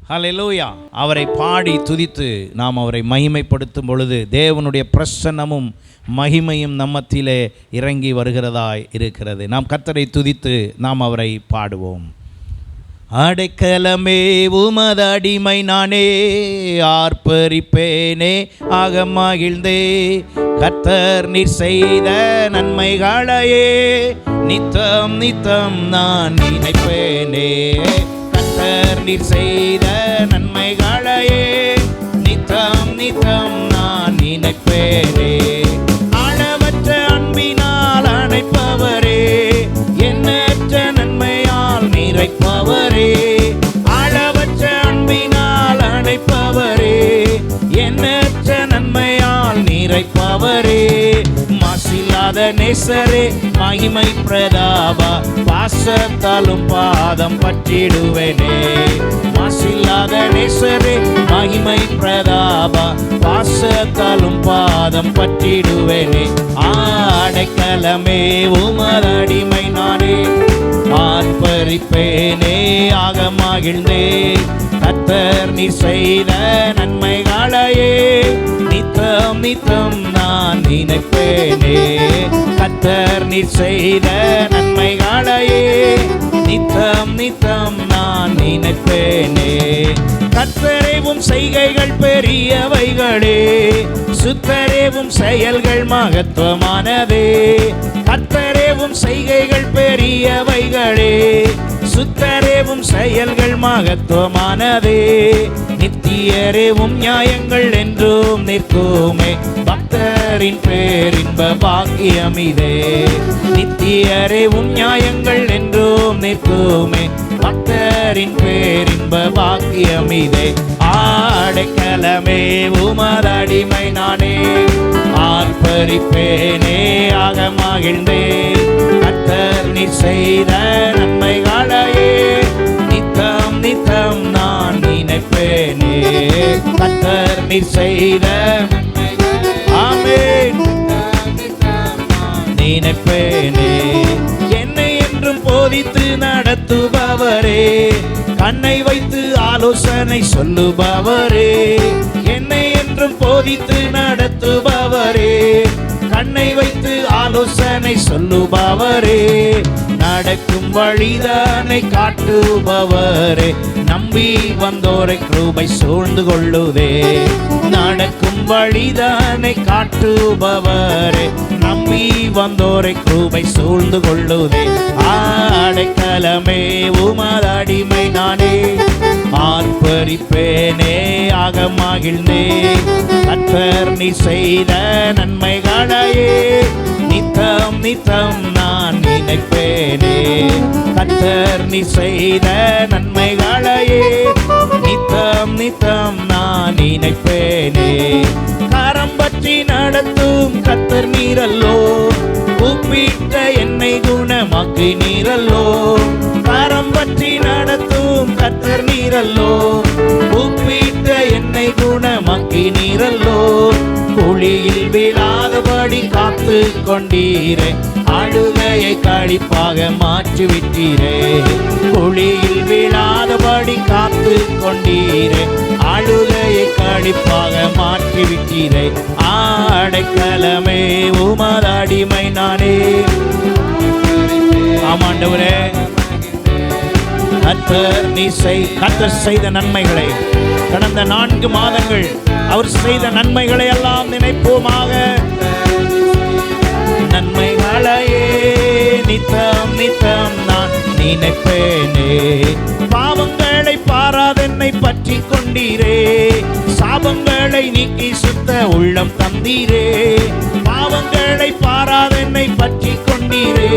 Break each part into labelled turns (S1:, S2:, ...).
S1: ஹல்லேலூயா. அவரை பாடி துதித்து நாம் அவரை மகிமைப்படுத்தும் பொழுது தேவனுடைய பிரசன்னமும் மகிமையும் நம்மத்திலே இறங்கி வருகிறதாய் இருக்கிறது. நாம் கர்த்தரை துதித்து நாம் அவரை பாடுவோம். அடைக்கலமே உமது அடிமை நானே, ஆர்ப்பரிப்பேனே ஆக மகிழ்ந்தே, கர்த்தர் நீர் செய்த நன்மைகளையே நித்தம் நித்தம் நான் நினைப்பேனே. கர்த்தர் நீர் செய்த நன்மைகளையே நித்தம் நித்தம் நான் நினைப்பேனே. அளவற்ற அன்பினால் அணைப்பவரே, எண்ணற்ற நன்மையால் நிறைப்பவரே. அளவற்ற அன்பினால் அணைப்பவரே, எண்ணற்ற நன்மையால் நிறைப்பவரே. மாசில்லாத நேசரே, மகிமை பிரதாபா, பாசத்தாலும் பாதம் பற்றிடுவேனே. மாசில்லாத நேசரே, மகிமை பிரதாபா, பாசத்தாலும் பாதம் பற்றிடுவேனே. அடைக்கலமே உமது அடிமை நானே, ஆர்ப்பரிப்பேனே ஆக மகிழ்ந்தே, கர்த்தர் நீர் செய்த நன்மைகளையே நித்தம் நித்தம் நான் நினைப்பேனே. கர்த்தர் நீர் செய்த நன்மைகளையே நித்தம் நித்தம் நான் நினைப்பேனே. கர்த்தரேவும் செய்கைகள் பெரியவைகளே, சுத்தரேவும் செயல்கள் மகத்துவமானதே. கர்த்தரேவும் செய்கைகள் பெரியவைகளே, சுத்தரேவும் செயல்கள் மகத்துவமானதே. நித்தியரேவும் நியாயங்கள் என்றும் நிற்குமே, பக்தரின் பேரின்ப பாக்கியம் இதே. நித்தியரேவும் நியாயங்கள் என்றும் நிற்குமே, பக்தரின் பேரின்ப பாக்கியம் இதே. அடைக்கலமே உமது அடிமை நானே, ஆர்ப்பரிப்பேனே ஆக மகிழ்ந்தே, கர்த்தர் நீர் செய்த நன்மைகளையே நித்தம் நித்தம் நான் நினைப்பேனே. கர்த்தர் நீர் செய்த ஆமென் நினைப்பேனே. என்னை என்றும் போதித்து நடத்துபவரே, கண்ணை வைத்து ஆலோசனை சொல்லுபவரே. என்னை என்றும் போதித்து நடத்துபவரே, கண்ணை வைத்து ஆலோசனை சொல்லுபவரே. நடக்கும் வழிதானை காட்டுபவரே, நம்பி வந்தோரை கிருபை சூழ்ந்து கொள்ளுதே. நடக்கும் வழிதானை காட்டுபவரே, நம்பி வந்தோரை கிருபை சூழ்ந்து கொள்ளுதே. அடைக்கலமே உமது அடிமை நானே, ஆர்ப்பரிப்பேனே ஆக மகிழ்ந்தே, கர்த்தர் நீர் செய்த நன்மைகளையே நித்தம் நித்தம் நான் நினைப்பேனே. கர்த்தர் நீர் செய்த நன்மைகளையே நித்தம் நித்தம் நான் நினைப்பேனே. கரம் பற்றி நடத்தும் கர்த்தர் நீரல்லோ, கூப்பிட்ட என்னை குணமாக்கி நீரல்லோ. கரம் பற்றி நடத்தும் கர்த்தர் நீரல்லோ, கூப்பிட்ட என்னை குணமாக்கி நீரல்லோ. குழியில் விழாதபடி காத்து கொண்டீரே, அழுகையை களிப்பாக மாற்றிவிட்டீரே. குழியில் விழாதபடி காத்து கொண்டீரே, அழுகையை களிப்பாக மாற்றிவிட்டீரே. அடைக்கலமே உமது அடிமை நானே. ஆமாண்டவரே, கர்த்தர் செய்த நன்மைகளை கடந்த 4 மாதங்கள் அவர் செய்த நன்மைகளை எல்லாம் நினைப்போமாக. நன்மைகளையே நித்தம் நித்தம் நான் நினைப்பேனே. பாவங்களை பாராதென்னை பற்றி கொண்டீரே, சாபங்களை நீக்கி சுத்த உள்ளம் தந்தீரே. பாவங்களை பாராதென்னை பற்றி கொண்டீரே,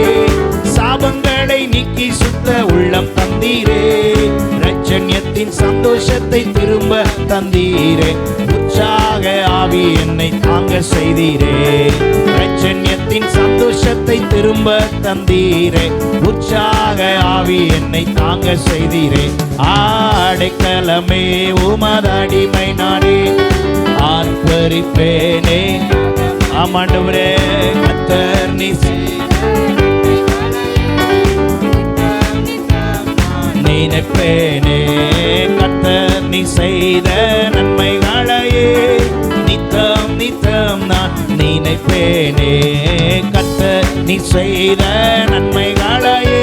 S1: சாபங்களை நீக்கி சுத்த உள்ளம் தந்தீரே. இரட்சண்யத்தின் சந்தோஷத்தை திரும்ப தந்தீரே, உற்சாக ஆவி என்னை தாங்க செய்தீரே. இரட்சண்யத்தின் சந்தோஷத்தை திரும்ப தந்தீரே, உற்சாக ஆவி என்னை தாங்க செய்தீரே. அடைக்கலமே உமது அடிமை நானே, ஆர்ப்பரிப்பேனே. ஆமாண்டவரே, கர்த்தர் நீர் நினைப்பேனே. கர்த்தர் செய்த நன்மைகளையே நித்தம் நித்தம் நான் நினைப்பேனே. கர்த்தர் நீ செய்த நன்மைகளையே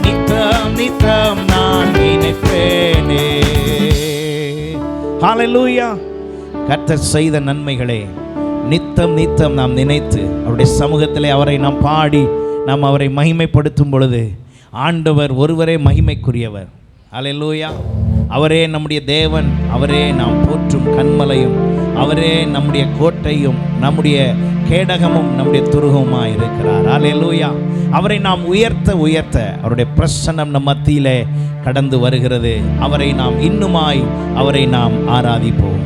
S1: நித்தம் நித்தம் நான் நினைப்பேனே. ஹல்லேலூயா. கர்த்தர் செய்த நன்மைகளை நித்தம் நித்தம் நாம் நினைத்து அவருடைய சமூகத்திலே அவரை நாம் பாடி நாம் அவரை மகிமைப்படுத்தும் பொழுது ஆண்டவர் ஒருவரே மகிமைக்குரியவர். ஹல்லேலூயா. அவரே நம்முடைய தேவன், அவரே நாம் போற்றும் கன்மலையும், அவரே நம்முடைய கோட்டையும் நம்முடைய கேடகமும் நம்முடைய துருகமுமாய் இருக்கிறார். ஹல்லேலூயா. அவரை நாம் உயர்த்த உயர்த்த அவருடைய பிரசன்னம் நம் மத்தியிலே கடந்து வருகிறது. அவரை நாம் இன்னுமாய் அவரை நாம் ஆராதிப்போம்.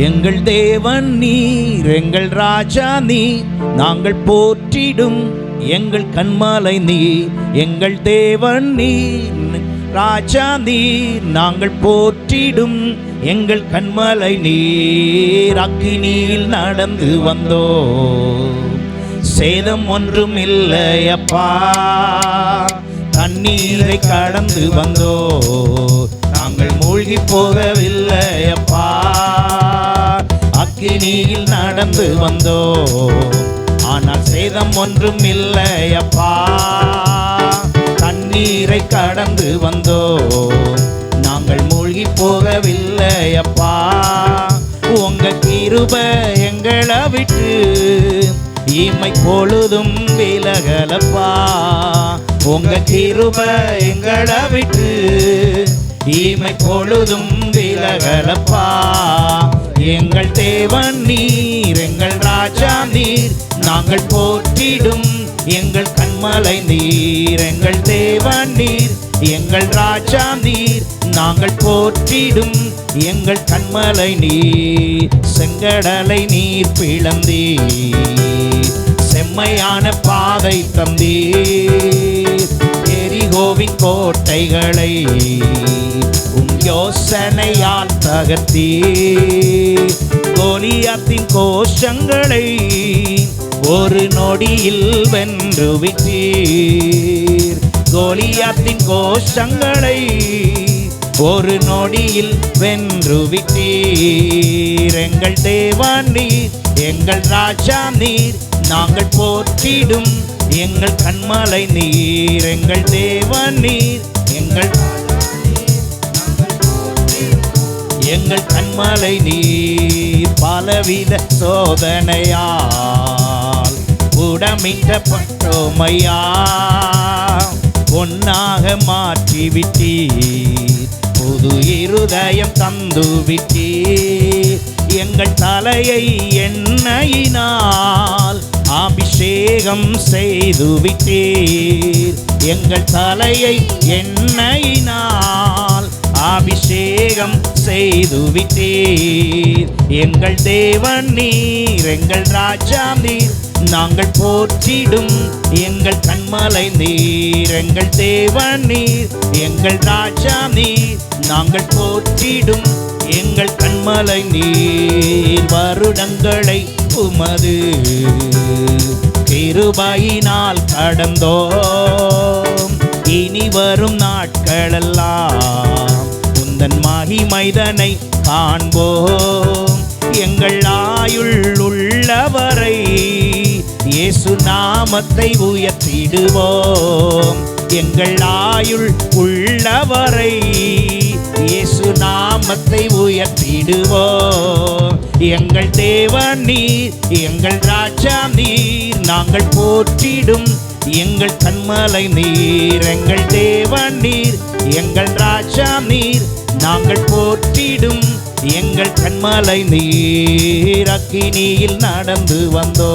S1: எங்கள் தேவன் நீர், எங்கள் ராஜா நீர், நாங்கள் போற்றிடும் எங்கள் கன்மலை நீர். எங்கள் தேவன் நீர், ராஜா நீர், நாங்கள் போற்றிடும் எங்கள் கன்மலை நீர். அக்கினியில் நடந்து வந்தோ, சேதம் ஒன்றும் இல்லையப்பா. தண்ணீரை கடந்து வந்தோ, நாங்கள் மூழ்கி போகவில்லையப்பா. அக்கினியில் நடந்து வந்தோ, ஆனால் சேதம் ஒன்றும் இல்லையப்பா. தண்ணீரை கடந்து வந்தோ, நாங்கள் மூழ்கி போகவில்லையப்பா. உங்க கிருபை எங்களை விட்டு இமை பொழுதும் விலகலப்பா. உங்க கிருபை எங்களை விட்டு இமை பொழுதும் விலகலப்பா. எங்கள் தேவன் நீர், எங்கள் ராஜா நீர், நாங்கள் போற்றிடும் எங்கள் கன்மலை நீர். எங்கள் தேவன் நீர், எங்கள் ராஜா நீர், நாங்கள் போற்றிடும் எங்கள் கன்மலை நீர். செங்கடலை நீர் பிளந்தீர், செம்மையான பாதை தந்தீர். எரிகோவின் கோட்டைகளை யோசனையால் தகர்த்தீர். கோலியாத்தின் கோஷங்களை ஒரு நொடியில் வென்று விட்டீர். கோலியாத்தின் கோஷங்களை ஒரு நொடியில் வென்று விட்டீர். எங்கள் தேவன் நீர், எங்கள் ராஜா நீர், நாங்கள் போற்றிடும் எங்கள் கன்மலை நீர். எங்கள் தேவன் நீர், எங்கள் எங்கள் கன்மலை நீர். பலவித சோதனையால் உடமிட்டப்பட்டோமையா, பொன்னாக மாற்றிவிட்டீர். புது இருதயம் தந்து விட்டீர். எங்கள் தலையை எண்ணெயினால் அபிஷேகம் செய்து விட்டீர். எங்கள் தலையை எண்ணெயினால் அபிஷேகம் செய்து விட்டீர். எங்கள் தேவன் நீர், எங்கள் ராஜா நீர், நாங்கள் போற்றிடும் எங்கள் கன்மலை நீர். எங்கள் தேவன் நீர், எங்கள் ராஜா நீர், நாங்கள் போற்றிடும் எங்கள் கன்மலை நீர். வருடங்களை உமது கிருபையினால் கடந்தோம். இனி வரும் நாட்களெல்லாம் உந்தன் மகிமைதனை காண்போம். எங்கள் ஆயுள் உள்ளவரை இயேசு நாமத்தை உயர்த்திடுவோம். எங்கள் ஆயுள் உள்ளவரை இயேசு நாமத்தை உயர்த்திடுவோம். எங்கள் தேவன் நீர், எங்கள் ராஜா நீர், நாங்கள் போற்றிடும் எங்கள் கன்மலை நீர். எங்கள் தேவன் நீர், எங்கள் ராஜா நீர், நாங்கள் போற்றிடும் எங்கள் கன்மலை நீர். அக்கினியில் நடந்து வந்தோ,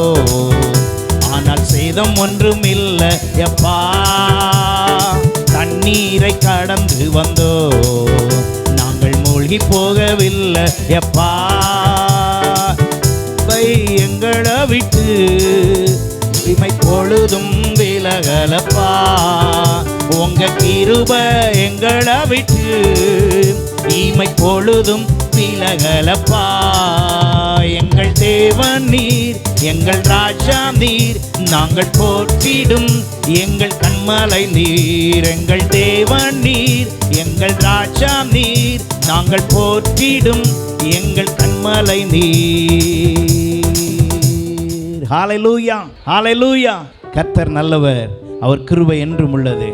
S1: ஆனால் சேதம் ஒன்றும் இல்லை எப்பா. தண்ணீரை கடந்து வந்தோ, நாங்கள் மூழ்கி போகவில்லை எப்பா. எங்களை விட்டு இமை பொழுதும் விலகலப்பா. உங்க கிருபை எங்களை விட்டு இமை பொழுதும் விலகலப்பா. எங்கள் தேவன் நீர், எங்கள் ராஜா நீர், நாங்கள் போற்றிடும் எங்கள் கண்மலை நீர். எங்கள் தேவன் நீர், எங்கள் ராஜா நீர், நாங்கள் போற்றிடும் எங்கள் கண்மலை நீர். ஹல்லேலூயா, ஹல்லேலூயா. கர்த்தர் நல்லவர், அவர் கிருபை என்றும் உள்ளது.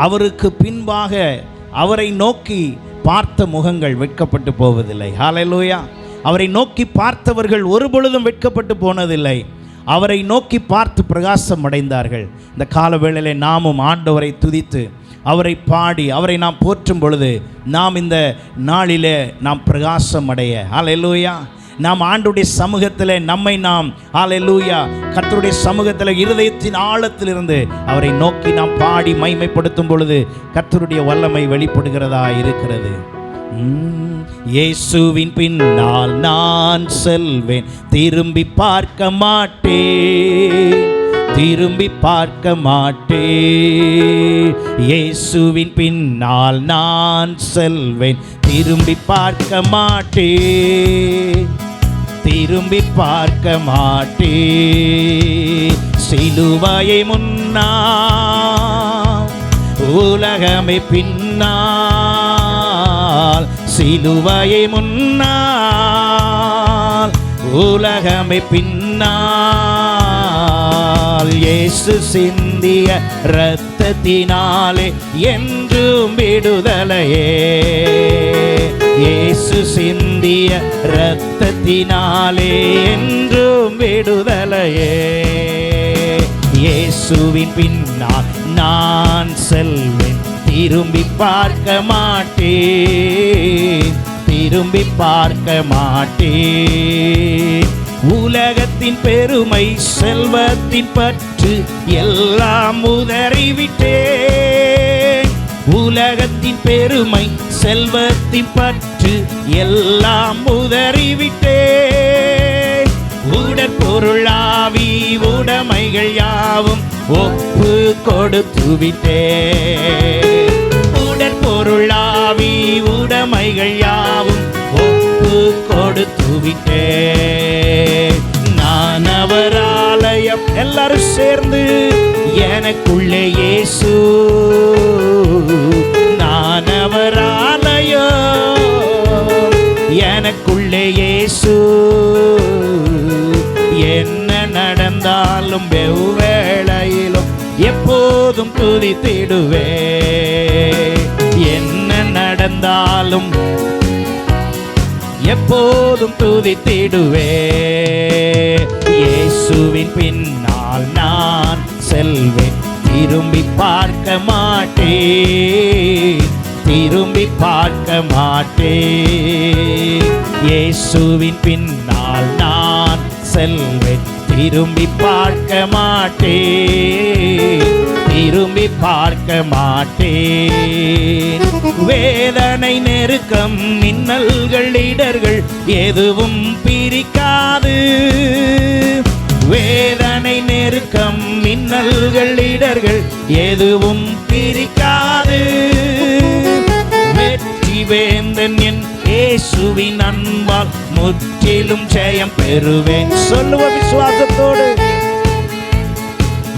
S1: அவருக்கு பின்பாக அவரை நோக்கி பார்த்த முகங்கள் வெட்கப்பட்டு போவதில்லை. ஹல்லேலூயா. அவரை நோக்கி பார்த்தவர்கள் ஒரு பொழுதும் வெட்கப்பட்டு போனதில்லை. அவரை நோக்கி பார்த்து பிரகாசம் அடைந்தார்கள். இந்த கால வேளையிலே நாமும் ஆண்டவரை துதித்து அவரை பாடி அவரை நாம் போற்றும் பொழுது நாம் இந்த நாளிலே நாம் பிரகாசம் அடைய, ஹல்லேலூயா, நாம் ஆண்டவருடைய சமூகத்தில் நம்மை நாம், ஹல்லேலூயா, கர்த்தருடைய சமூகத்தில் இருதயத்தின் ஆழத்திலிருந்து அவரை நோக்கி நாம் பாடி மகிமைப்படுத்தும் பொழுது கர்த்தருடைய வல்லமை வெளிப்படுகிறதா இருக்கிறது. இயேசுவின் பின்னால் நான் செல்வேன், திரும்பி பார்க்க மாட்டேன், திரும்பி பார்க்க மாட்டேன். இயேசுவின் பின்னால் நான் செல்வேன், திரும்பி பார்க்க மாட்டேன், திரும்பி பார்க்க மாட்டேன். சிலுவையை முன்னா உலகமே பின்னால், சிலுவையை முன்னால் உலகமே பின்னால். இயேசு சிந்திய இரத்தத்தினாலே என்றும் விடுதலையே, இயேசு சிந்திய இரத்தத்தினாலே என்றும் விடுதலையே. இயேசுவின் பின்னால் நான் செல்வேன், திரும்பி பார்க்க மாட்டேன், திரும்பி பார்க்க மாட்டேன். உலகத்தின் பெருமை செல்வத்தின் பற்று எல்லாம் உதறிவிட்டேன், உலகத்தின் பெருமை செல்வத்தின் பற்று எல்லாம் உதறிவிட்டேன். உடற்பொருளாவி உடைமைகள் யாவும் ஒப்பு கொடுத்து விட்டேன், உடற்பொருளாவி உடைமைகள் யாவும் ஒப்பு கொடுத்து விட்டேன். நான் அவர் ஆலயம், எல்லாரும் சேர்ந்து எனக்குள்ளே இயேசு, நான் அவர் ஆலயம், எனக்குள்ளே இயேசு. என்ன நடந்தாலும் எவ்வேளையிலும் எப்போதும் துதித்திடுவே, என்ன நடந்தாலும் எப்போதும் துதித்திடுவே. இயேசுவின் பின்னால் நான் செல்வேன், திரும்பி பார்க்க மாட்டேன், திரும்பி பார்க்க மாட்டேன். இயேசுவின் பின்னால் நான் செல்வேன், திரும்பி பார்க்க மாட்டேன், திரும்பி பார்க்க மாட்டேன். வேதனை நெருக்கம் மின்னல்கள் இடர்கள் எதுவும் பிரிக்காது, வேதனை நெருக்கம் மின்னல்கள் இடர்கள் எதுவும் பிரிக்காது. வெற்றி வேந்தன் என் இயேசுவின் அன்பால் முற்றிலும் ஜெயம் பெறுவேன். சொல்லுவ விசுவாசத்தோடு,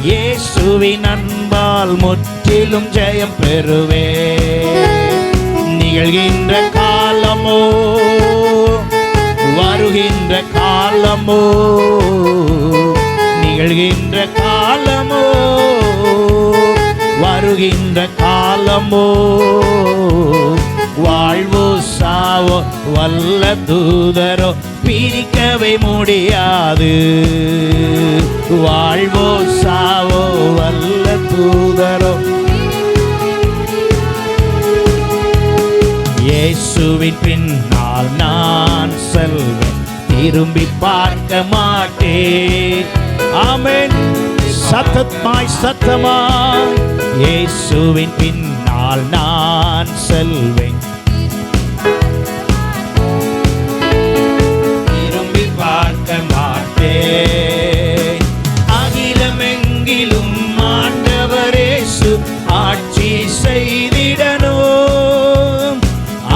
S1: இயேசுவின் அன்பால் முற்றிலும் ஜெயம் பெறுவேன். நிகழ்கின்ற காலமோ வருகின்ற காலமோ, நிகழ்கின்ற காலமோ வருகின்ற காலமோ, வாழ்வோ சாவோ வல்ல தூதரோ பிரிக்கவே முடியாது, வாழ்வோ சாவோ வல்ல தூதரோ. இயேசுவின் பின்னால் நான் செல்வேன், திரும்பி பார்க்க மாட்டேன். ஆமென். சத்தமாய் சத்தமாய் இயேசுவின் பின்னால் நான் செல்வேன், திரும்பி பார்க்க மாட்டேன். அகிலமெங்கிலும் ஆண்டவர் இயேசு ஆட்சி செய்திடணும்,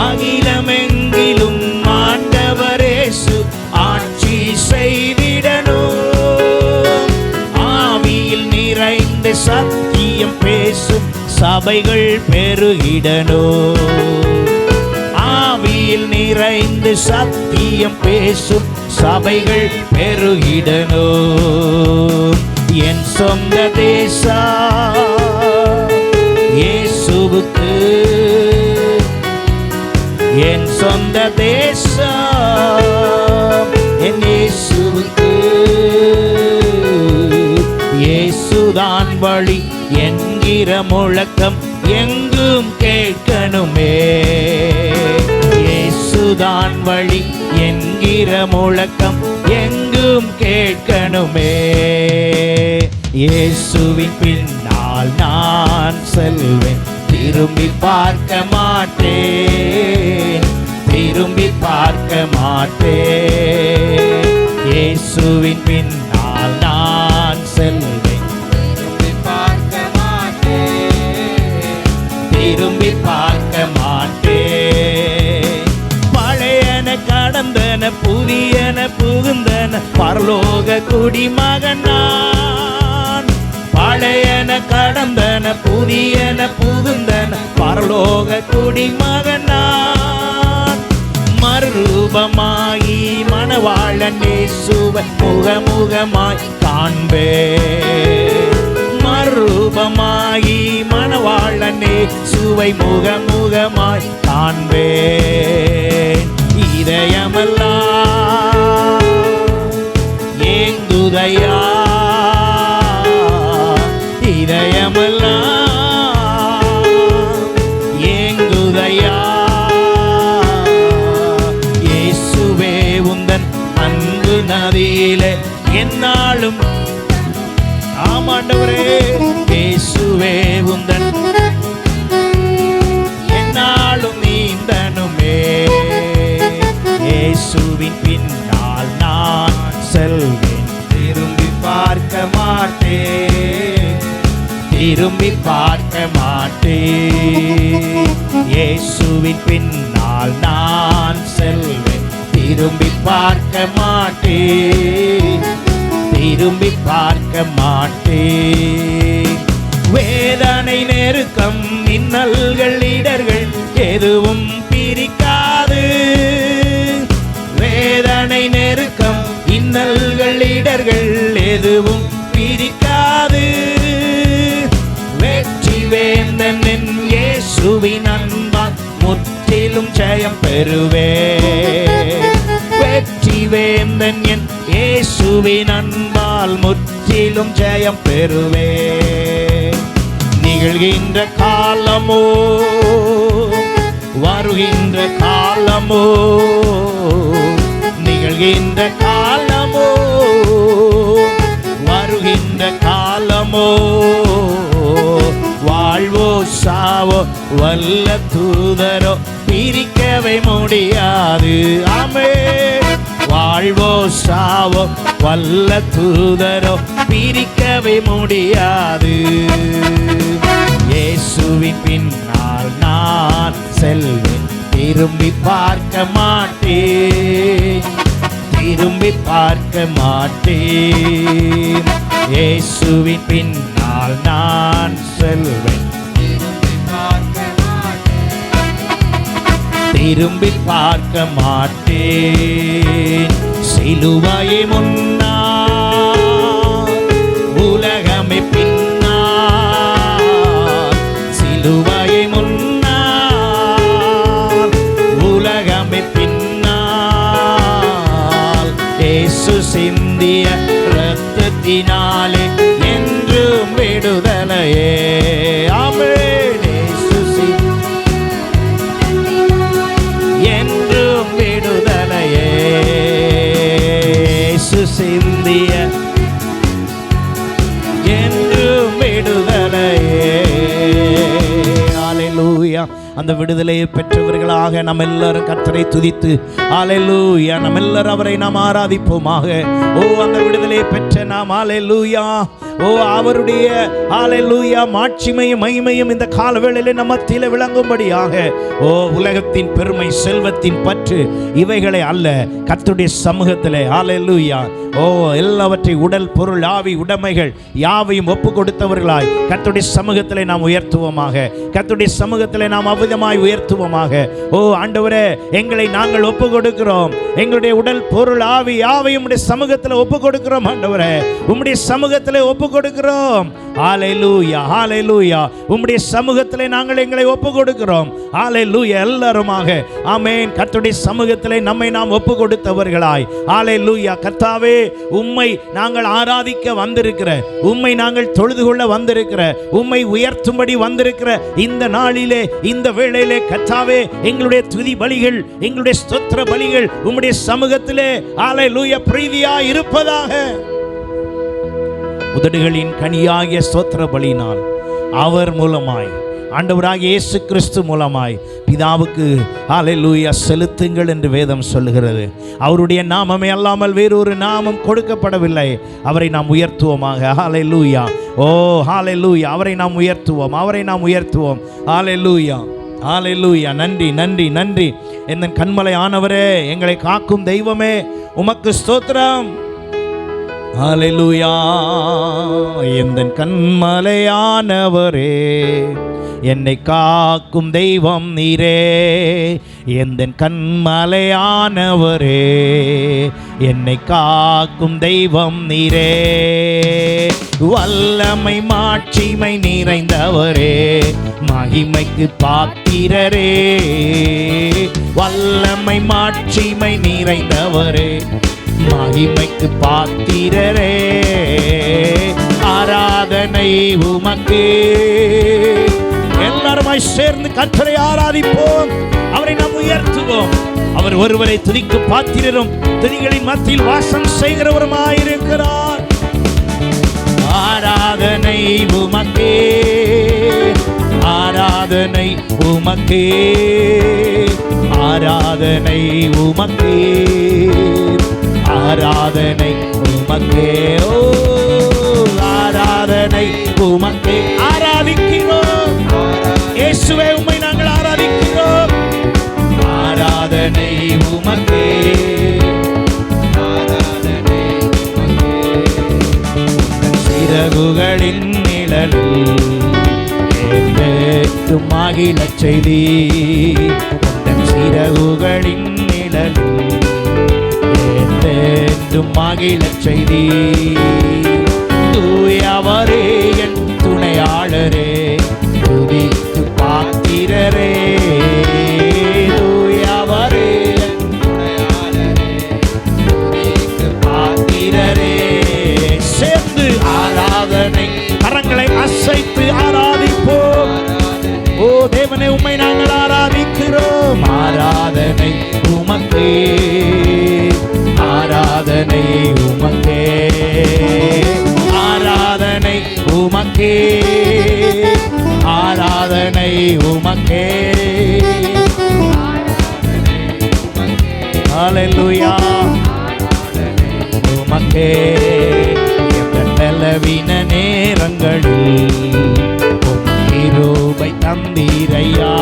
S1: அகிலமெங்கிலும் ஆண்டவர் இயேசு ஆட்சி செய்திடணும். சபைகள் பெருகிடணும். ஆவியில் நிறைந்து சத்தியம் பேசும் சபைகள் பெருகிடணும். என் சொந்த தேசம் இயேசுவுக்கு, என் சொந்த தேசம் என் இயேசுவுக்கு. இயேசுதான் வழி என்கிற முழக்கம் எங்கும் கேட்கணுமே. இயேசுதான் வழி என்கிற முழக்கம் எங்கும் கேட்கணுமே. இயேசுவின் பின்னால் நான் செல்வேன், திரும்பி பார்க்க மாட்டேன், திரும்பி பார்க்க மாட்டேன். இயேசுவின் பின்னால் நான் செல்வேன், திரும்பி பார்க்க மாட்டேன், திரும்பி பார்க்க மாட்டேன். பழையன கடந்தன புதியன புகுந்தன பரலோக குடிமகன் நான். பழையன கடந்தன புதியன புகுந்தன பரலோக குடிமகன் நான். மறுரூபமாகி மணவாளன் இயேசுவை முகமுகமாய் காண்பேன். மறுரூபமாகி மணவாளன் இயேசுவை முகமுகமாய் காண்பேன். இதயமெல்லாம் ஏங்குதையா, இதயமெல்லாம் ஏங்குதையா. இயேசுவே உந்தன் அன்பு நதியிலே என்னாலும், ஆமாண்டவரே இயேசுவே உந்தன் என்னாலும் நீந்தனுமே. இயேசுவின் பின்னால் நான் செல்வேன், திரும்பி பார்க்க மாட்டேன், திரும்பி பார்க்க மாட்டேன். இயேசுவின் பின்னால் நான் செல்வேன், திரும்பி பார்க்க மாட்டேன், திரும்பி பார்க்க மாட்டேன். வேதனை நெருக்கம் இன்னல்கள் இடர்கள் எதுவும் பிரிக்காது. வேதனை நெருக்கம் இன்னல்கள் இடர்கள் எதுவும் பிரிக்காது. வெற்றி வேந்தன் என் இயேசுவின் அன்பால் முற்றிலும் ஜெயம் பெறுவே. வெற்றி வேந்தன் என் இயேசுவின் அன்பால் முற்றிலும் ஜெயம் பெறுவே. நிகழ்கின்ற காலமோ வருகின்ற காலமோ, நிகழ்கின்ற காலமோ வருகின்ற காலமோ, வாழ்வோ சாவோ வல்ல தூதரோ பிரிக்கவே முடியாது. ஆமென். வாழ்வோ சாவோ வல்ல தூதரோ பிரிக்கவே முடியாது. இயேசுவின் பின்னால் நான் செல்வேன், திரும்பி பார்க்க மாட்டேன், திரும்பி பார்க்க மாட்டேன். இயேசுவின் பின்னால் நான் செல்வேன், திரும்பி பார்க்க மாட்டேன், திரும்பி பார்க்க மாட்டேன். சிலுவையை முன்னால் உலகமே பின்னால், சிலுவையை முன்னால் உலகமே பின்னால். இயேசு சிந்திய இரத்தத்தினாலே என்றும் விடுதலையே. ஆமென். இயேசு என்றும் விடுதலையே. இயேசு சிந்திய என்றும் விடுதலையே. ஹல்லேலூயா. அந்த விடுதலையை பெற்றவர்களாக நம்ம எல்லாரும் கர்த்தரை துதித்து ஹல்லேலூயா நம்ம எல்லாரும் அவரை நாம் ஆராதிப்போமாக. ஓ, அந்த விடுதலையை பெற்ற நாம் செலுத்தலாம். ஹல்லேலூயா. ஓ, அவருடைய ஹல்லேலூயா மாட்சிமையும் மகிமையும் இந்த காலவேளையிலே நம்ம மத்தியிலே விளங்கும்படியாக, ஓ, உலகத்தின் பெருமை, செல்வத்தின் பற்று இவைகளை அல்ல, கர்த்தருடைய சமூகத்திலே ஹல்லேலூயா, ஓ, எல்லாவற்றை உடல், பொருள், ஆவி, உடைமைகள் யாவையும் ஒப்பு கொடுத்தவர்களாய் கர்த்தருடைய சமூகத்திலே நாம் உயர்த்துவோமாக. கர்த்தருடைய சமூகத்திலே நாம் அவ்விதமாய் உயர்த்துவோமாக. ஓ ஆண்டவரே, எங்களை நாங்கள் ஒப்பு கொடுக்கிறோம். எங்களுடைய உடல், பொருள், ஆவி யாவையும் உம்முடைய சமூகத்தில் ஒப்பு கொடுக்கிறோம். ஆண்டவரே, உம்முடைய சமூகத்திலே ஒப்பு கொடுக்கிறோம். ஹல்லேலூயா, ஹல்லேலூயா. உம்முடைய சமூகத்திலே நாங்கள் எங்களை ஒப்பு கொடுக்கிறோம். ஹல்லேலூயா. எல்லாருமாக ஆமென். கர்த்தருடைய சமூகத்திலே நம்மை நாம் ஒப்பு கொடுத்தவர்களாய், ஹல்லேலூயா. கர்த்தாவே, உம்மை நாங்கள் ஆராதிக்க வந்திருக்கிற, உம்மை நாங்கள் தொழுது கொள்ள வந்திருக்கிற, உம்மை உயர்த்தும்படி வந்திருக்கிற இந்த நாளிலே, இந்த வேளையிலே கர்த்தாவே, எங்களுடைய துதி பலிகள், எங்களுடைய ஸ்தோத்திர பலிகள் உம்முடைய சமூகத்திலே ஹல்லேலூயா பிரீதியாய் இருப்பதாக. உதடுகளின் கனியாகிய ஸ்தோத்திர பலியினால் அவர் மூலமாய், ஆண்டவராகிய இயேசு கிறிஸ்து மூலமாய் பிதாவுக்கு ஹல்லேலூயா செலுத்துங்கள் என்று வேதம் சொல்லுகிறது. அவருடைய நாமமே அல்லாமல் வேறொரு நாமம் கொடுக்கப்படவில்லை. அவரை நாம் உயர்த்துவோமாக. ஹல்லேலூயா. ஓ ஹல்லேலூயா. அவரை நாம் உயர்த்துவோம், அவரை நாம் உயர்த்துவோம். ஹல்லேலூயா, ஹல்லேலூயா. நன்றி, நன்றி, நன்றி. என் கண்மலை ஆனவரே, எங்களை காக்கும் தெய்வமே, உமக்கு ஸ்தோத்திரம். ஹல்லேலூயா. எந்தன் கண்மலையானவரே, என்னை காக்கும் தெய்வம் நீரே. எந்தன் கண்மலையானவரே, என்னை காக்கும் தெய்வம் நீரே. வல்லமை மாட்சிமை நிறைந்தவரே, மகிமைக்கு பாத்திரரே. வல்லமை மாட்சிமை நிறைந்தவரே, மகிமைக்கு பாத்திரரே. ஆராதனை உமக்கு. எல்லாருமாய் சேர்ந்து கர்த்தரை ஆராதிப்போம், அவரை நாம் உயர்த்துவோம். அவர் ஒருவரை துதிக்கு பாத்திரரும், துதிகளின் மத்தியில் வாசம் செய்கிறவருமாயிருக்கிறார். ஆராதனை உமக்கே, ஆராதனை உமக்கே, ஆராதனை உமக்கே, ஆராதனை உமக்கே. ஓ, ஆராதனை உமக்கே. ஆராதிக்கிறோம் இயேசுவே, உம்மை நாங்கள் ஆராதிக்கிறோம். ஆராதனை உமக்கே, ஆராதனை உமக்கே. சிறகுகளின் நிழலில் என்றென்றும் மகிழச் செய்தி. சிறகுகளின் நிழலில் என்றென்றும் மகிழச் செய்தி. தூயவரே என் துணையாளரே, துதிக்கு பாத்திரரே. தூயவரே என் துணையாளரே, துதிக்கு பாத்திரரே. சேர்ந்து ஆராதனை, கரங்களை அசைத்து ஆராதிப்போம். ஓ தேவனே, உம்மை நாங்கள் ஆராதிக்கிறோம். ஆராதனை உமக்கே, ஆராதனை உமக்கே, ஆராதனை உமக்கே, ஆராதனை உமக்கே. ஹல்லேலூயா. உமக்கே. எங்கள் பலவீன நேரங்களில் கிருபை தந்தீரையா.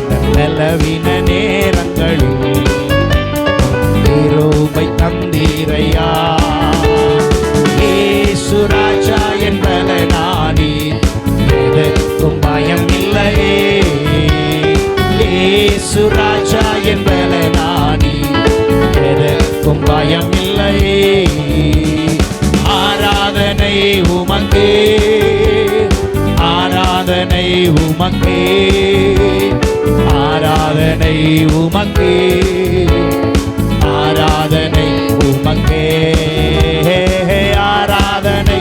S1: எங்கள் பலவீன நேரங்களில் கிருபை தந்தீரையா. இயேசு ராஜா என்பல நானே, எதற்கும் பயம் இல்லையே. இயேசு ராஜா என்பல நானே, எதற்கும் பயம் இல்லையே. ஆராதனை உமக்கே, ஆராதனை உமக்கே, ஆராதனை உமக்கே, ஆராதனை உமக்கே. ஆராதனை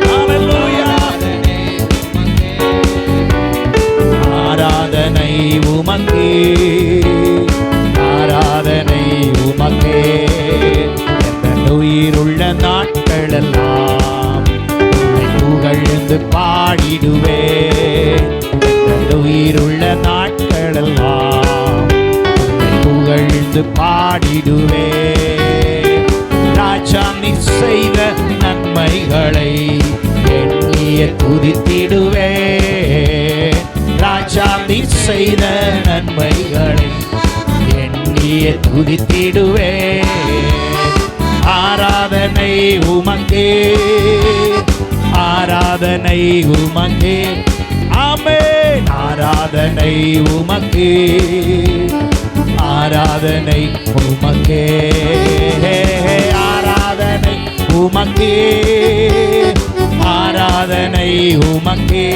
S1: ஹல்லேலூயா. ஆராதனை உமக்கே, ஆராதனை உமக்கே. என் உயிருள்ள நாட்களெல்லாம் உம்மை புகழ்ந்து பாடிடுவேன். என் உயிருள்ள நாட்களெல்லாம் நீ செய்த நன்மைகளை எண்ணிய துதித்திடுவே. ராஜா நீ செய்த நன்மைகளை எண்ணிய துதித்திடுவே. ஆராதனை உமக்கே, ஆராதனை உமக்கே, ஆமென். ஆராதனை உமக்கே, ஆராதனை உமக்கே, ஆராதனை உமக்கே, ஆராதனை உமக்கே.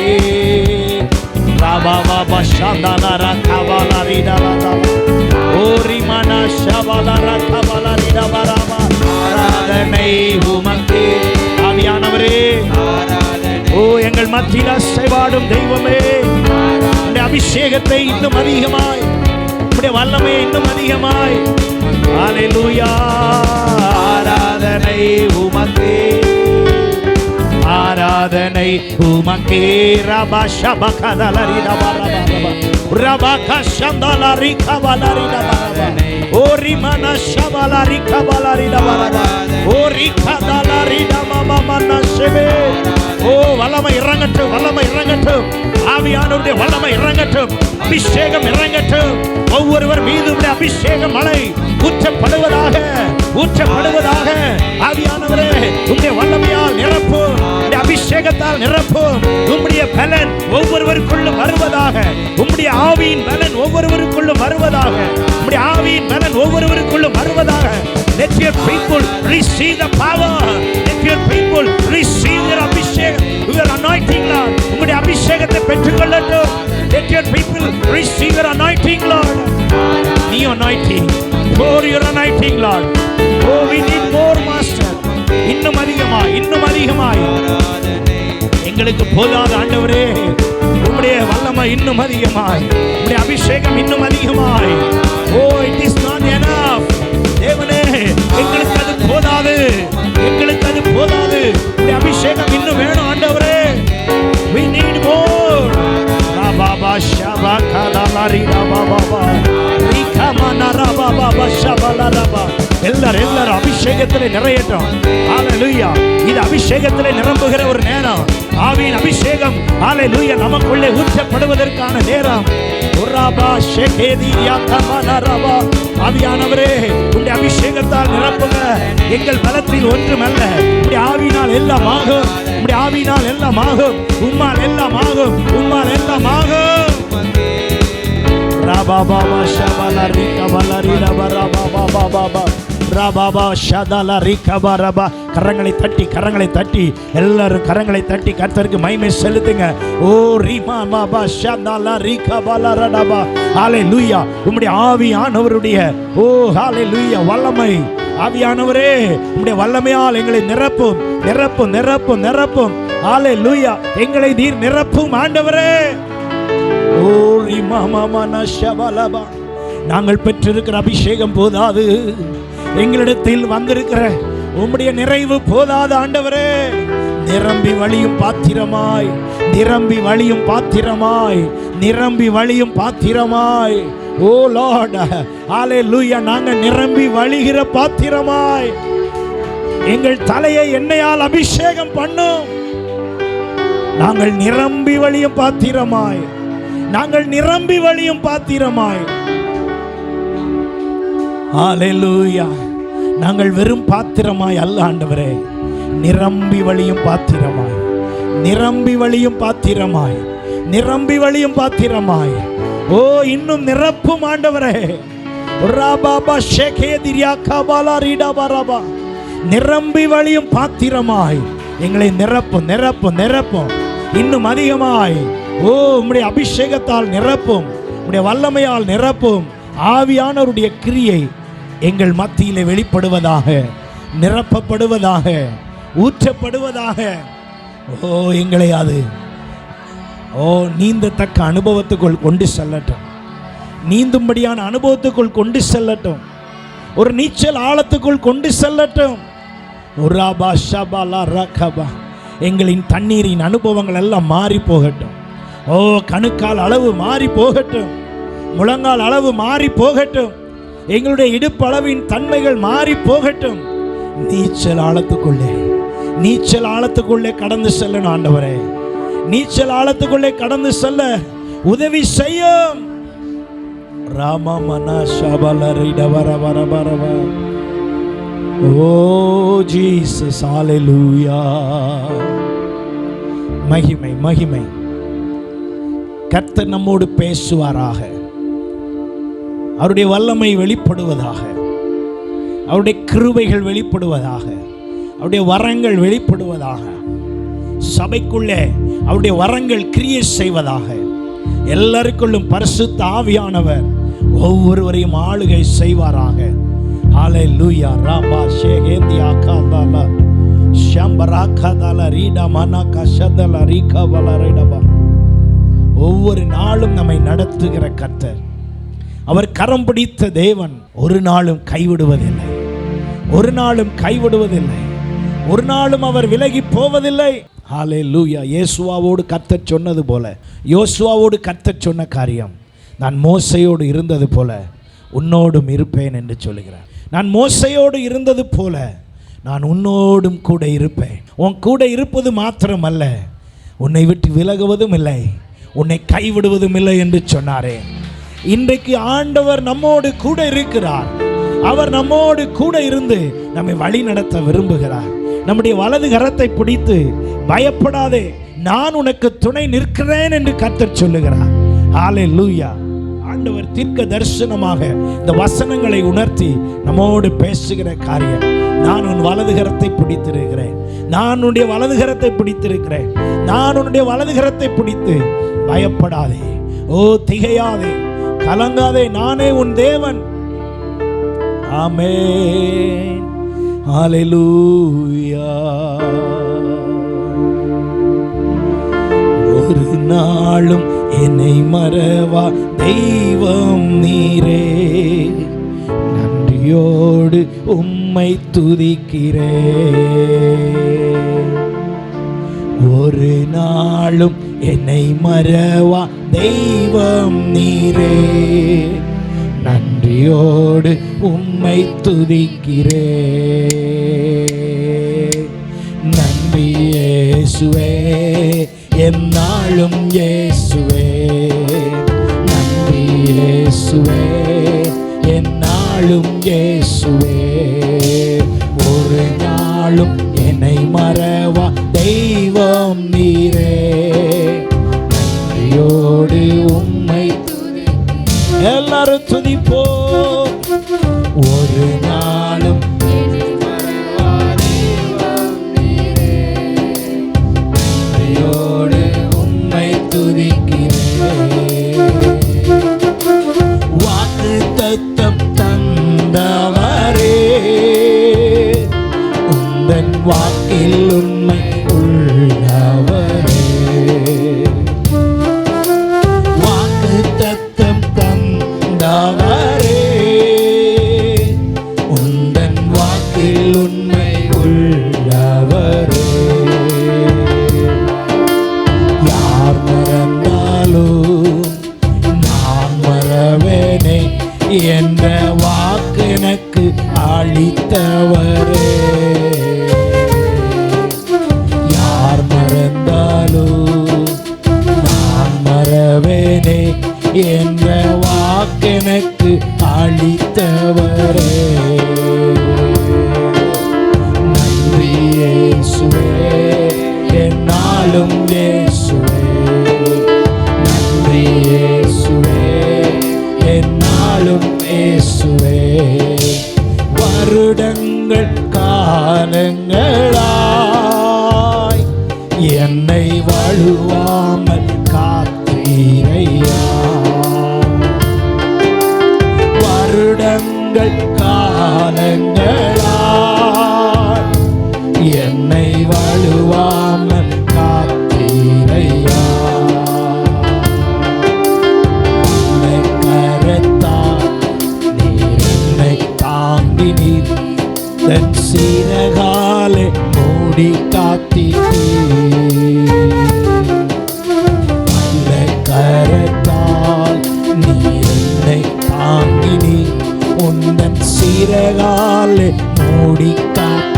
S1: ராபாபா ஷாந்தாலா கவலரிடலா ஓரிமனா ஷவலரா கவலரிடபரபா. ஆராதனை உமக்கே. ஆவியானவரே, ஓ எங்கள் மத்தியில் அசைவாடும் தெய்வமே, உம்முடைய அபிஷேகத்தை இன்னும் அதிகமாய், உம்முடைய வல்லமையை இன்னும் அதிகமாய். ஹல்லேலூயா. ஆராதனை உமக்கே, ஆராதனை உமக்கே. ரபா ஷபகதலரிடபரபா ரபா கஷந்தலரி கவலரிடபரபா ஓரிமனா ஷவலரி கவலரிடபரபா ஓரிகதலரிடமமமன ஷெபே. ஓ வல்லமை இறங்கட்டும், வல்லமை இறங்கட்டும், ஆவியானவருடைய வல்லமை இறங்கட்டும், அபிஷேகம் இறங்கட்டும். ஒவ்வொருவர் மீது அபிஷேகம் மழை ஊற்றப்படுவதாக, ஊற்றப்படுவதாக. ஆவியானவரே, உம்முடைய வல்லமையால் நிரப்பும், அபிஷேகத்தால் நிரப்பும். உம்முடைய பலன் ஒவ்வொருவருக்குள்ளும் வருவதாக, உம்முடைய ஆவியின் பலன் ஒவ்வொருவருக்குள்ளும் வருவதாக, உம்முடைய ஆவியின் பலன் ஒவ்வொருவருக்குள்ளும் வருவதாக. Let your people receive the power. Let your people receive your abhishek, your anointing, Lord. உம்முடைய அபிஷேகத்தை பெற்றுக்கொள்ளட்டும். Let your people receive your anointing, Lord. New anointing, pour your anointing, Lord. Oh, we need more, Master. இன்னும் அதிகமாய், இன்னும் அதிகமாய். எங்களுக்கு போதாத ஆண்டவரே, உம்முடைய வல்லமை இன்னும் அதிகமாய், உம்முடைய அபிஷேகம் இன்னும் அதிகமாய். Oh, it is not enough. தேவனே, எங்களுக்கு அது போதாது, எங்களுக்கு அது போதாது. உம்முடைய அபிஷேகம் இன்னும் வேணும் ஆண்டவரே. We need more. Baba shaba kadalari baba rikamana baba shabala raba. எல்லாரும் அபிஷேகத்திலே நிறையட்டும். ஹல்லேலூயா. இது அபிஷேகத்திலே நிரம்புகிற ஒரு நேரம். ஆவியின் அபிஷேகம் ஹல்லேலூயா நமக்குள்ளே ஊற்றப்படுவதற்கான நேரம். உராபா ஷெகேதியா கமனா ரபா. ஆவியானவரே, உம்முடைய அபிஷேகத்தால் நிரப்புங்க. எங்கள் பலத்தில் ஒன்றுமல்ல, உம்முடைய ஆவியினால் எல்லாம் ஆகும், உம்முடைய ஆவியினால் எல்லாம் ஆகும், உம்மால் எல்லாம் ஆகும், உம்மால் எல்லாம் ஆகும். ராபாபா ஷபலரி கவலரி ரபரபாபாபாபா ராபாபா ஷதலரி கபரபா. கரங்களை தட்டி, கரங்களை தட்டி, எல்லாரும் கரங்களை தட்டி கர்த்தருக்கு மகிமை செலுத்துங்க. ஓ ரிமா பாபா ஷதலரி கபலரடபா. ஹல்லேலூயா. உம்முடைய ஆவியானவருடைய ஓ ஹல்லேலூயா வல்லமை. ஆவியானவரே, உம்முடைய வல்லமையால் எங்களை நிரப்பும், நிரப்பும், நிரப்பும், நிரப்பும். ஹல்லேலூயா. எங்களை நீர் நிரப்பும் ஆண்டவரே. ஓ ரிமா மாமா ஷபலபா. நாங்கள் பெற்றிருக்கிற அபிஷேகம் போதாது, எங்களிடத்தில் வந்திருக்கிற உம்முடைய நிறைவு போதாது ஆண்டவரே. நிரம்பி வழியும் பாத்திரமாய், நிரம்பி வழியும் பாத்திரமாய், நிரம்பி வழியும் பாத்திரமாய். ஓ லார்ட், ஹல்லேலூயா. நாங்கள் நிரம்பி வழிகிற பாத்திரமாய் எங்கள் தலையை எண்ணெயால் அபிஷேகம் பண்ணும். நாங்கள் நிரம்பி வழியும் பாத்திரமாய், நாங்கள் நிரம்பி வழியும் பாத்திரமாய். ஹல்லேலூயா. நாங்கள் வெறும் பாத்திரமாய் அல்ல ஆண்டவரே, நிரம்பி வழியும் பாத்திரமாய், நிரம்பி வழியும் பாத்திரமாய், நிரம்பி வழியும் பாத்திரமாய். ஓ இன்னும் நிரப்பும் ஆண்டவரே. ராபாபா ஷெகேதியா கபலரிடா பரபா. நிரம்பி வழியும் பாத்திரமாய் எங்களை நிரப்பும், நிரப்பும், நிரப்பும். இன்னும் அதிகமாய் ஓ உம்முடைய அபிஷேகத்தால் நிரப்பும், உம்முடைய வல்லமையால் நிரப்பும். ஆவியானவருடைய கிரியை எங்கள் மத்தியிலே வெளிப்படுவதாக, நிரப்பப்படுவதாக, ஊற்றப்படுவதாக. ஓ எங்களை அது ஓ நீந்தத்தக்க அனுபவத்துக்குள் கொண்டு செல்லட்டும், நீந்தும்படியான அனுபவத்துக்குள் கொண்டு செல்லட்டும், ஒரு நீச்சல் ஆழத்துக்குள் கொண்டு செல்லட்டும். உராபா ஷபாலா ரகபா. எங்களின் தண்ணீரின் அனுபவங்கள் எல்லாம் மாறி போகட்டும். ஓ கணுக்கால் அளவு மாறி போகட்டும், முழங்கால் அளவு மாறி போகட்டும், எங்களுடைய இடுப்பு அளவின் தன்மைகள் மாறி போகட்டும். நீச்சல் ஆழத்துக்குள்ளே கடந்து செல்லணும் ஆண்டவரே. நீச்சல் ஆழத்துக்குள்ளே கடந்து செல்ல உதவி செய்யும். ராமமனா ஷபலரிட வர வர வரவ. ஓ ஜீசஸ், ஹalleluya. மகிமை மகிமை. கர்த்தர் நம்மோடு பேசுவாராக. அவருடைய வல்லமை வெளிப்படுவதாக, அவருடைய கிருபைகள் வெளிப்படுவதாக, அவருடைய வரங்கள் வெளிப்படுவதாக, சபைக்குள்ளே அவருடைய வரங்கள் கிரியை செய்வதாக, எல்லாருக்குள்ளும் பரிசுத்த ஆவியானவர் ஒவ்வொருவரையும் ஆளுகை செய்வாராக. ஹalleluya. ராபா ஷேகேந்தியா காதாலா ஷம்பரா காதாலா ரீடா மனா கஷதலா ரீகா வலரைடபா. ஒவ்வொரு நாளும் நம்மை நடத்துகிற கர்த்தர், அவர் கரம் பிடித்த தேவன் ஒரு நாளும் கைவிடுவதில்லை, ஒரு நாளும் கைவிடுவதில்லை, ஒரு நாளும் அவர் விலகி போவதில்லை. ஹalleluya. இயேசுவாவோடு கர்த்தர் சொன்னது போல, யோசுவாவோடு கர்த்தர் சொன்ன காரியம், நான் மோசையோடு இருந்தது போல உன்னோடும் இருப்பேன் என்று சொல்லுகிறார். நான் மோசையோடு இருந்தது போல நான் உன்னோடும் கூட இருப்பேன். உன் கூட இருப்பது மாத்திரமல்ல, உன்னை விட்டு விலகுவதும் இல்லை, உன்னை கைவிடுவதும் இல்லை என்று சொன்னாரே. இன்றைக்கு ஆண்டவர் நம்மோடு கூட இருக்கிறார். அவர் நம்மோடு கூட இருந்து நம்மை வழி நடத்த விரும்புகிறார். நம்முடைய வலது கரத்தை பிடித்து பயப்படாதே, நான் உனக்கு துணை நிற்கிறேன் என்று கர்த்தர் சொல்லுகிறார். ஹalleluya. ஆண்டவர் தீர்க்க தரிசனமாக இந்த வசனங்களை உணர்த்தி நம்மோடு பேசுகிற காரியம், நான் உன் வலது கரத்தை பிடித்திருக்கிறேன், நான் உன்னுடைய வலது கரத்தை பிடித்திருக்கிறேன், நான் உன்னுடைய வலது கரத்தை பிடித்து பயப்படாதே, ஓ திகையாதே, கலங்காதே, நானே உன் தேவன். ஆமென். ஹalleluya. ஒரு நாளும் என்னை மறவா தெய்வம் நீரே, நன்றியோடு உம்மை துதிக்கிறேன். ஒரு நாளும் என்னை மறவா தெய்வம் நீரே, நன்றியோடு உம்மை துதிக்கிறேன். நன்றி இயேசுவே, என்னாலும் இயேசுவே, நன்றி இயேசுவே, என்னாலும் இயேசுவே. ஒரு நாளும் என்னை மறவா தெய்வம் நீரே, நன்றியோடு உம்மை எல்லாரும் துதிப்போம். ஒரு நாளும் நன்றியோடு உம்மை துதிக்கிறேன். வாக்கு தத்தம் தந்தவரே, உந்தன் வாக்கில் உண்மை உள்ளவரே. வாக்கு தத்தம் தந்தவரே, உந்தன் வாக்கில் உண்மை உள்ளவரே. யார் மறந்தாலும் நான் மறவேனே என்ற வாக்கு எனக்கு அளித்தவரே. யார் மறந்தாலும் நான் மறவேனே என்ற வாக்கு எனக்கு அளித்தவரே. நன்றி இயேசுவே, என்னாலும் இயேசுவே, நன்றி இயேசுவே, என்னாலும் இயேசுவே. வருடங்கள் காலங்களாய் என்னை வழுவாமல் காத்தீரையா. வருடங்கள் காலங்களாய் என்னை வழுவாமல் காத்தீரையா. உம்மை கரத்தால் நீர் என்னை தாங்கினீர், தன் சீரகாலே மூடி காத்தீர். உம்மை கரத்தால் நீர் என்னை தாங்கினீர், உந்தன் சீரகாலே மூடி காத்தீர்.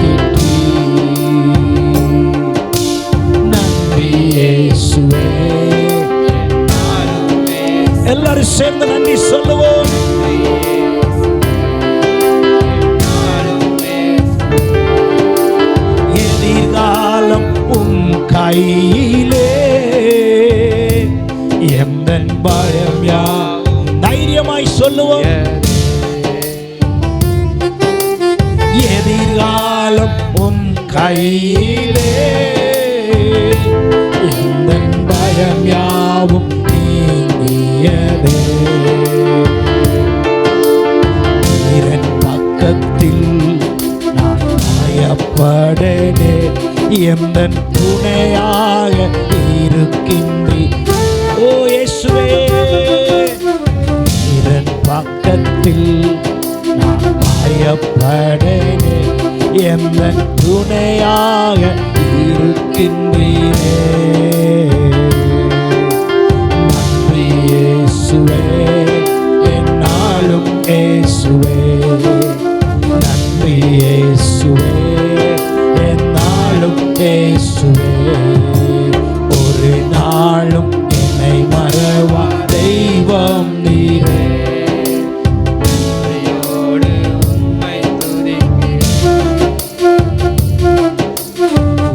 S1: சேர்ந்து நன்றி சொல்லுவோம். எதிர்காலம் உம் கையிலே, எந்தன் பயம் யாவும். தைரியமாய் சொல்லுவோம். எதிர்காலம் உம் கையிலே, எந்தன் பயம் யாவும் நீங்கியதே. நீரின் பக்கத்தில் நான் பயப்படனே, எந்தன் துணையாக இருக்கின்றீர். ஓ இயேசுவே, நீரின் பக்கத்தில் நான் பயப்படனே, எந்தன் துணையாக இருக்கின்றீரே. நன்றி இயேசுவே, என்னாலும் இயேசுவே. நன்றி இயேசுவே, என்னாலும் இயேசுவே. ஒரு நாளும் என்னை மறவா தெய்வம் நீரே.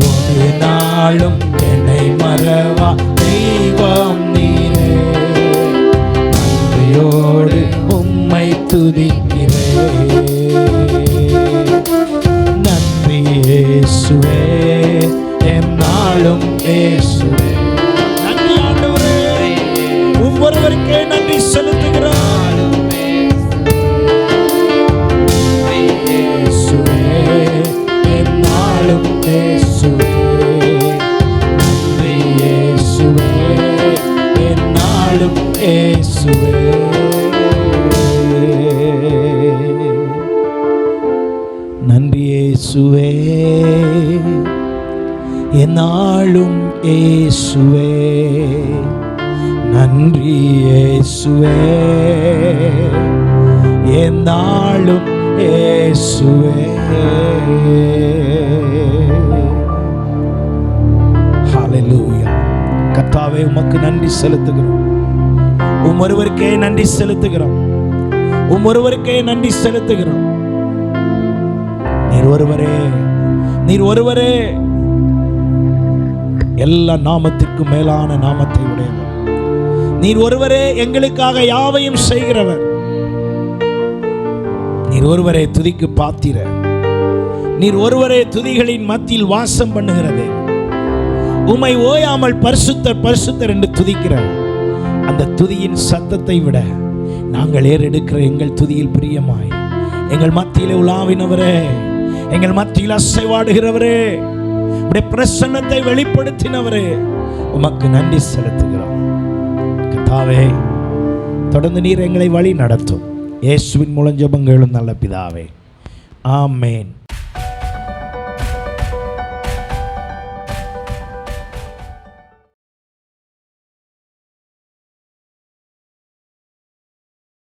S1: ஒரு நாளும் என்னை மறவா தெய்வம் நீரே. நன்றியோடு உம்மை துதிக்கிறேன். நன்றி இயேசுவே, என்னாலும் இயேசுவே. நன்றி ஆண்டவரே, ஒவ்வொருவருக்கே நன்றி செலுத்துகிறோம். இயேசுவே, என்னாலும் இயேசுவே. நன்றி இயேசுவே, என்னாலும் இயேசுவே. நன்றி இயேசுவே, என்னாலும் இயேசுவே. நன்றி இயேசுவே, என்னாலும் இயேசுவே. ஹல்லேலூயா. கர்த்தாவே, உமக்கு நன்றி செலுத்துகிறோம். ஒருவருக்கே நன்றி செலுத்துகிறோம். ஒருவருக்கே நன்றி செலுத்துகிறோம். நீர் ஒருவரே எல்லா நாமத்திற்கும் மேலான நாமத்தை உடையவர். நீர் ஒருவரே எங்களுக்காக யாவையும் செய்கிறவர். நீர் ஒருவரே துதிக்கு பாத்திரர். நீர் ஒருவரே துதிகளின் மத்தியில் வாசம் பண்ணுகிறது. உம்மை ஓயாமல் பரிசுத்தர் பரிசுத்தர் என்று துதிக்கிறார். அந்த துதியின் சத்தத்தை விட நாங்கள் ஏறெடுக்கிற எங்கள் துதியில் பிரியமாய் எங்கள் மத்தியிலே உலாவினவரே, எங்கள் மத்தியில் அசைவாடுகிறவரே, உம்முடைய பிரசன்னத்தை வெளிப்படுத்தினவரே, உமக்கு நன்றி செலுத்துகிறோம். கர்த்தாவே, தொடர்ந்து நீர் எங்களை வழி நடத்தும். இயேசுவின் மூலம் ஜெபங்களும் நல்ல பிதாவே, ஆமென்.